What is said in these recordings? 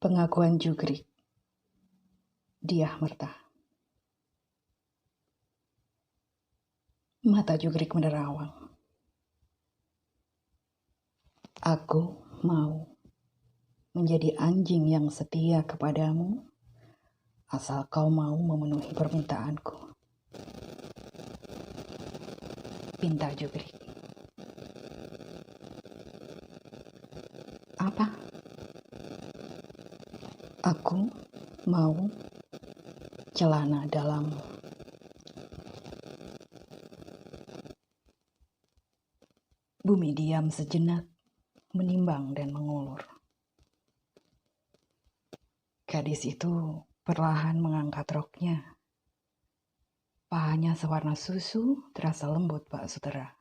Pengakuan Jugrik. Diah Merta. Mata Jugrik menerawang. Aku mau menjadi anjing yang setia kepadamu, asal kau mau memenuhi permintaanku. Pinta Jugrik. Apa? Aku mau celana dalammu. Bumi diam sejenak, menimbang dan mengulur. Gadis itu perlahan mengangkat roknya. Pahanya sewarna susu, terasa lembut Pak Sutera.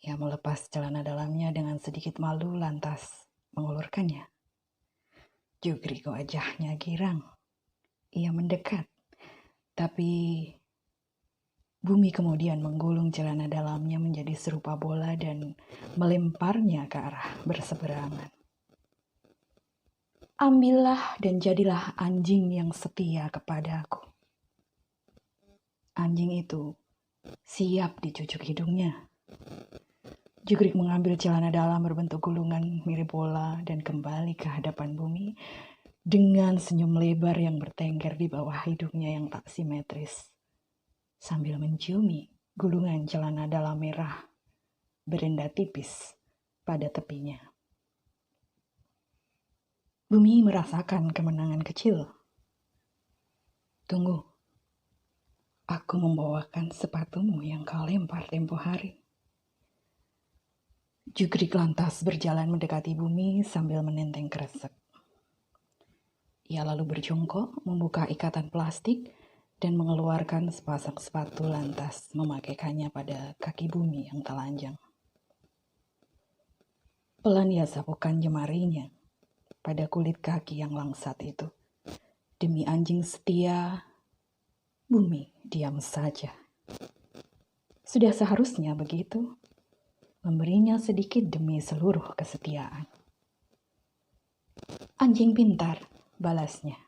Ia melepas celana dalamnya dengan sedikit malu lantas mengulurkannya. Jugrik wajahnya girang. Ia mendekat, tapi Bumi kemudian menggulung celana dalamnya menjadi serupa bola dan melemparnya ke arah berseberangan. Ambillah dan jadilah anjing yang setia kepadaku. Anjing itu siap dicucuk hidungnya. Jugrik mengambil celana dalam berbentuk gulungan mirip bola dan kembali ke hadapan Bumi dengan senyum lebar yang bertengger di bawah hidungnya yang tak simetris. Sambil menciumi gulungan celana dalam merah berenda tipis pada tepinya. Bumi merasakan kemenangan kecil. Tunggu, aku membawakan sepatumu yang kau lempar tempo hari. Jugrik lantas berjalan mendekati Bumi sambil menenteng kresek. Ia lalu berjongkok, membuka ikatan plastik, dan mengeluarkan sepasang sepatu lantas memakaikannya pada kaki Bumi yang telanjang. Pelan ia sapukan jemarinya pada kulit kaki yang langsat itu. Demi anjing setia, Bumi diam saja. Sudah seharusnya begitu, memberinya sedikit demi seluruh kesetiaan. Anjing pintar, balasnya.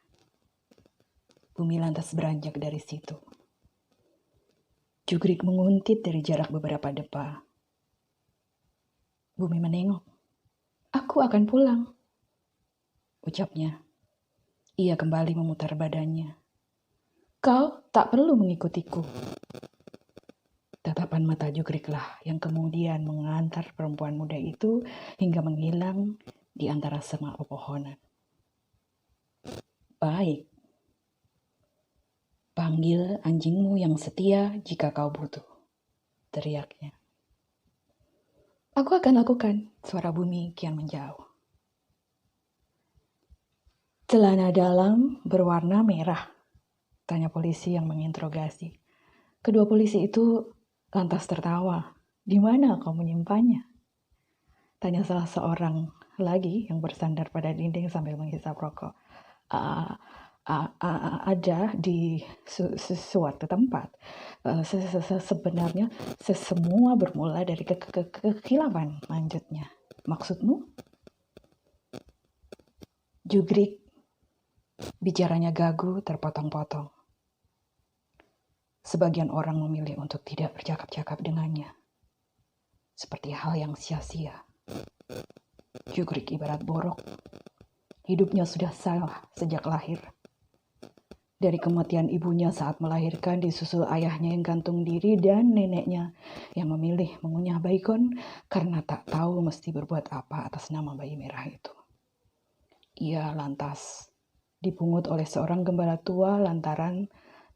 Bumi lantas beranjak dari situ. Jugrik menguntit dari jarak beberapa depa. Bumi menengok. Aku akan pulang, ucapnya. Ia kembali memutar badannya. Kau tak perlu mengikutiku. Tatapan mata Jugriklah yang kemudian mengantar perempuan muda itu hingga menghilang di antara semak pepohonan. Baik. Panggil anjingmu yang setia jika kau butuh, teriaknya. Aku akan lakukan, suara Bumi kian menjauh. Celana dalam berwarna merah, tanya polisi yang menginterogasi. Kedua polisi itu lantas tertawa. Di mana kau menyimpannya? Tanya salah seorang lagi yang bersandar pada dinding sambil menghisap rokok. Ada di suatu tempat. Sebenarnya semua bermula dari kekhilafan, lanjutnya. Maksudmu? Jugrik bicaranya gagu terpotong-potong. Sebagian orang memilih untuk tidak bercakap-cakap dengannya. Seperti hal yang sia-sia. Jugrik ibarat borok. Hidupnya sudah salah sejak lahir. Dari kematian ibunya saat melahirkan disusul ayahnya yang gantung diri dan neneknya yang memilih mengunyah baygon karena tak tahu mesti berbuat apa atas nama bayi merah itu. Ia lantas dipungut oleh seorang gembala tua lantaran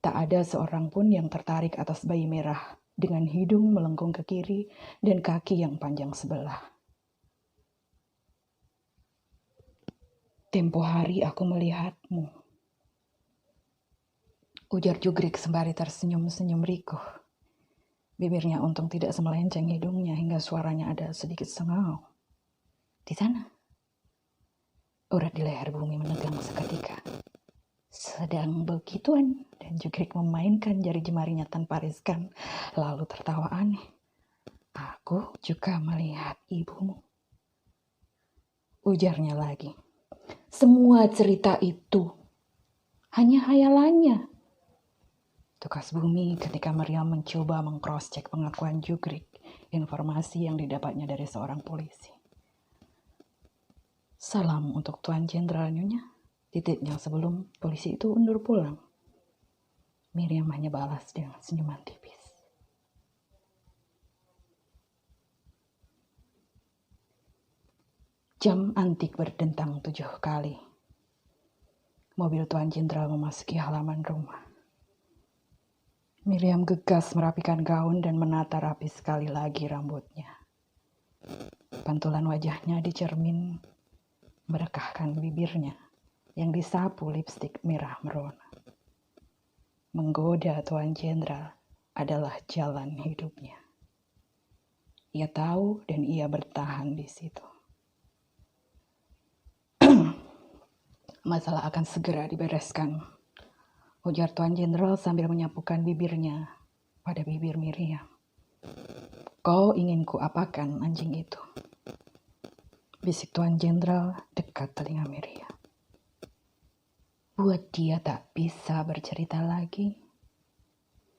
tak ada seorang pun yang tertarik atas bayi merah dengan hidung melengkung ke kiri dan kaki yang panjang sebelah. Tempo hari aku melihatmu, ujar Jugrik sembari tersenyum-senyum rikuh. Bibirnya untung tidak semelenceng hidungnya hingga suaranya ada sedikit sengau. Di sana. Urat di leher Bumi menegang seketika. Sedang begituan dan Jugrik memainkan jari jemarinya tanpa riskan lalu tertawa aneh. Aku juga melihat ibumu, ujarnya lagi. Semua cerita itu hanya hayalannya. Tukas Bumi ketika Miriam mencoba meng-cross-check pengakuan Jugrik, informasi yang didapatnya dari seorang polisi. Salam untuk Tuan Jenderal Nyonya, titiknya sebelum polisi itu undur pulang. Miriam hanya balas dengan senyuman tipis. Jam antik berdentang 7 kali. Mobil Tuan Jenderal memasuki halaman rumah. Miriam gegas merapikan gaun dan menata rapi sekali lagi rambutnya. Pantulan wajahnya di cermin merekahkan bibirnya yang disapu lipstik merah merona. Menggoda Tuan Jenderal adalah jalan hidupnya. Ia tahu dan ia bertahan di situ. Masalah akan segera dibereskan, ujar Tuan Jenderal sambil menyapukan bibirnya pada bibir Miriam. Kau ingin ku apakan anjing itu? Bisik Tuan Jenderal dekat telinga Miriam. Buat dia tak bisa bercerita lagi,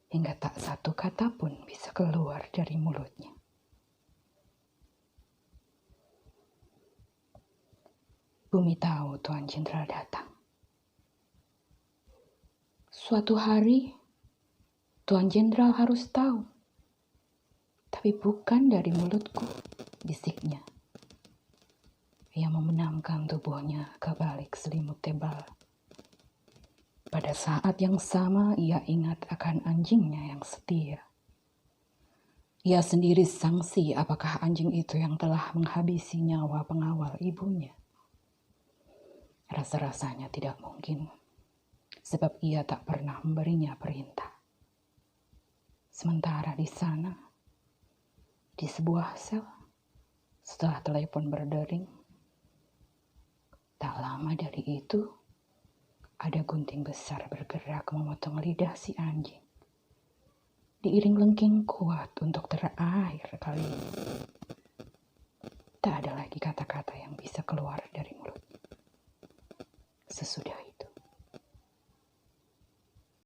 hingga tak satu kata pun bisa keluar dari mulutnya. Bumi tahu Tuan Jenderal datang. Suatu hari, Tuan Jenderal harus tahu. Tapi bukan dari mulutku, bisiknya. Ia membenamkan tubuhnya ke balik selimut tebal. Pada saat yang sama, ia ingat akan anjingnya yang setia. Ia sendiri sangsi apakah anjing itu yang telah menghabisi nyawa pengawal ibunya. Rasa-rasanya tidak mungkin, sebab ia tak pernah memberinya perintah. Sementara di sana, di sebuah sel, setelah telepon berdering, tak lama dari itu, ada gunting besar bergerak memotong lidah si anjing. Diiring lengking kuat untuk terakhir kali ini. Tak ada lagi kata-kata yang bisa keluar dari